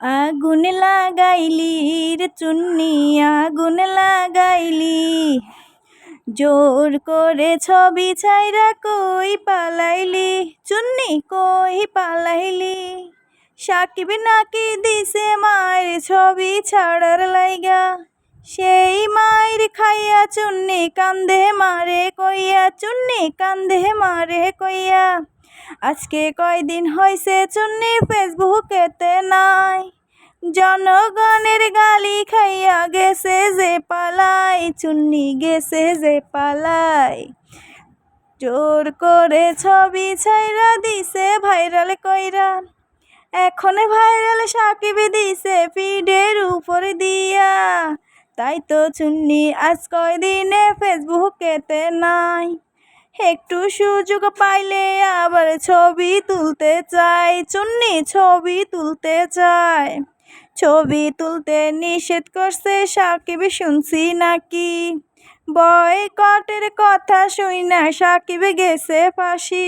আগুন লাগাইলি রে চুন্নি আগুন লাগাইলি, জোর করে ছবি ছাইরা কই পালাইলি, চুন্নি কই পালাইলি। সাকিব নাকি দিছে মায়ের ছবি ছাড়ার লাইগা, সেই মায়ের খাইয়া চুন্নি কান্দে মারে কইয়া, চুন্নি কান্দে মারে কইয়া। আজকে কয়দিন হইছে চুন্নি ফেসবুকেতে নাই, জনগণের গালি খাইয়া গেছে যে পালাই, চুন্নি গেছে যে পালাই। জোর করে ছবি ছাইরা দিছে ভাইরাল কইরা, এখন ভাইরাল সাকিব দিছে ফিডের উপর দিয়া। তাই তো চুন্নি আজ কয়দিনে ফেসবুকেতে নাই, একটু সুযোগ পাইলে আবার ছবি তুলতে চাই, চুন্নি ছবি তুলতে চায়। ছবি তুলতে নিষেধ করছে সাকিব শুনছি নাকি, বয়কটের কথা শুইনা সাকিব গেছে ফাঁসি।